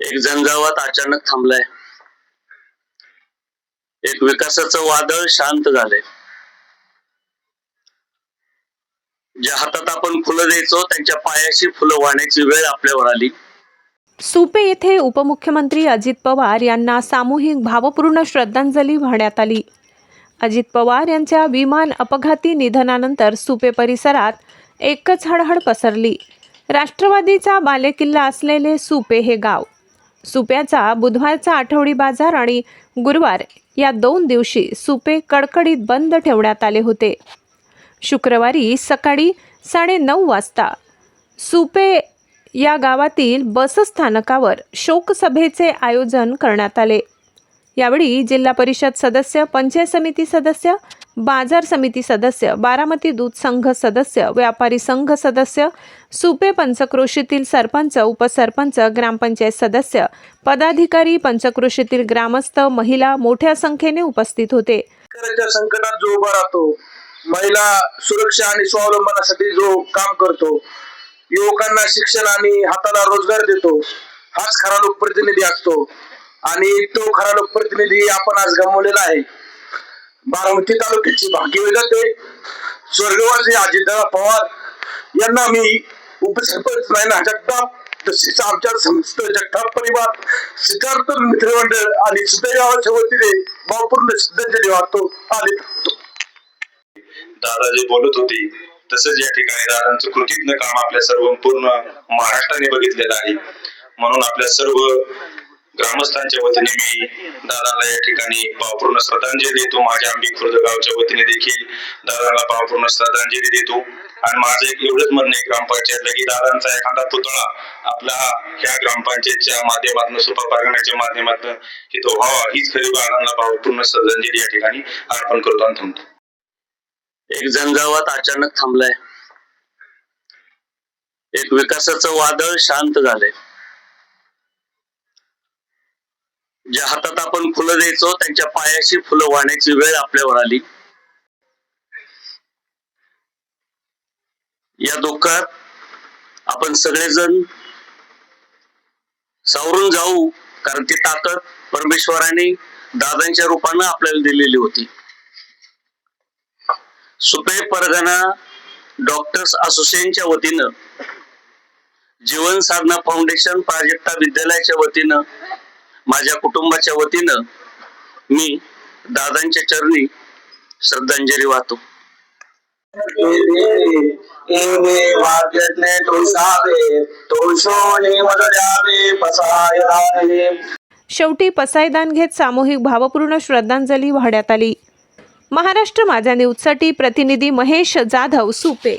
एक झंझावात अचानक थांबलाय. एक विकासाचं वादळ शांत झालंय. ज्या हातात आपण फुलं द्यायचो त्यांच्या पायाशी फुलं वाहण्याची वेळ आपल्यावर आली. सुपे येथे उपमुख्यमंत्री अजित पवार यांना सामूहिक भावपूर्ण श्रद्धांजली वाहण्यात आली. अजित पवार यांच्या विमान अपघाती निधनानंतर सुपे परिसरात एकच हळहळ पसरली. राष्ट्रवादीचा बालेकिल्ला असलेले सुपे हे गाव. सुप्याचा बुधवारचा आठवडी बाजार आणि गुरुवार या 2 दिवशी सुपे कडकडीत बंद ठेवण्यात आले होते. शुक्रवारी सकाळी 9:30 वाजता सुपे या गावातील बसस्थानकावर शोकसभेचे आयोजन करण्यात आले. यावेळी जिल्हा परिषद सदस्य, पंचायत समिती सदस्य, बाजार समिती सदस्य, बारामती दूध संघ सदस्य, व्यापारी संघ सदस्य, सुपे पंचक्रोशीतील सरपंच, उपसरपंच, ग्रामपंचायत सदस्य, पदाधिकारी, पंचक्रोशीतील ग्रामस्थ, महिला मोठ्या संख्येने उपस्थित होते. संकटात जो उभा राहतो, महिला सुरक्षा आणि स्वावलंबनासाठी जो काम करतो, युवकांना शिक्षण आणि हाताला रोजगार देतो, हाच खरा लोकप्रतिनिधी असतो. आणि तो खरा लोकप्रतिनिधी आपण आज गमावलेला आहे. बारामती तालुक्याची भाग्यविधाते स्वर्गवासी अजितदादा पवार यांना मी उपसरपंच नायना जगताप, तसेच आमच्या समस्त जगताप परिवार, सिद्धार्थ मित्रमंडळ आणि सुपे गावाच्या वतीने भावपूर्ण श्रद्धांजली वाहतो. आणि दादा जे बोलत होते तसंच या ठिकाणी दादांचं कृतीज्ञ काम आपल्या सर्व पूर्ण महाराष्ट्राने बघितलेलं आहे. म्हणून आपल्या सर्व ग्रामस्थांच्या वतीने मी दादाला या ठिकाणी भावपूर्ण श्रद्धांजली देतो. माझ्या आंबी खुर्द गावच्या वतीने देखील दादाला भावपूर्ण श्रद्धांजली देतो. आणि माझं एक एवढंच म्हणणं आहे ग्रामपंचायतला की दादांचा एखादा पुतळा आपला ह्या ग्रामपंचायतच्या माध्यमातून, सुपा परगण्याच्या माध्यमातून तो व्हावा, हीच खरी दादांना भावपूर्ण श्रद्धांजली या ठिकाणी अर्पण करतो आणि थांबतो. एक झंझावात अचानक थांबलाय. एक विकासाचं वादळ शांत झालंय. ज्या हातात आपण फुलं द्यायचो त्यांच्या पायाशी फुलं वाहण्याची वेळ आपल्यावर आली. या दुःखात आपण सगळेजण सावरून जाऊ, कारण ती ताकद परमेश्वराने दादांच्या रूपानं आपल्याला दिलेली होती. सुपे परगणा डॉक्टर्स असोसिएशनच्या वतीनं, जीवन साधना फाउंडेशन प्राजक्ता विद्यालयाच्या वतीनं, माझ्या कुटुंबाच्या वतीनं मी दादांच्या चरणी श्रद्धांजली वाहतो. शेवटी पसायदान घेत सामूहिक भावपूर्ण श्रद्धांजली वाहण्यात आली. महाराष्ट्र माझा न्यूजसाठी प्रतिनिधी महेश जाधव, सुपे.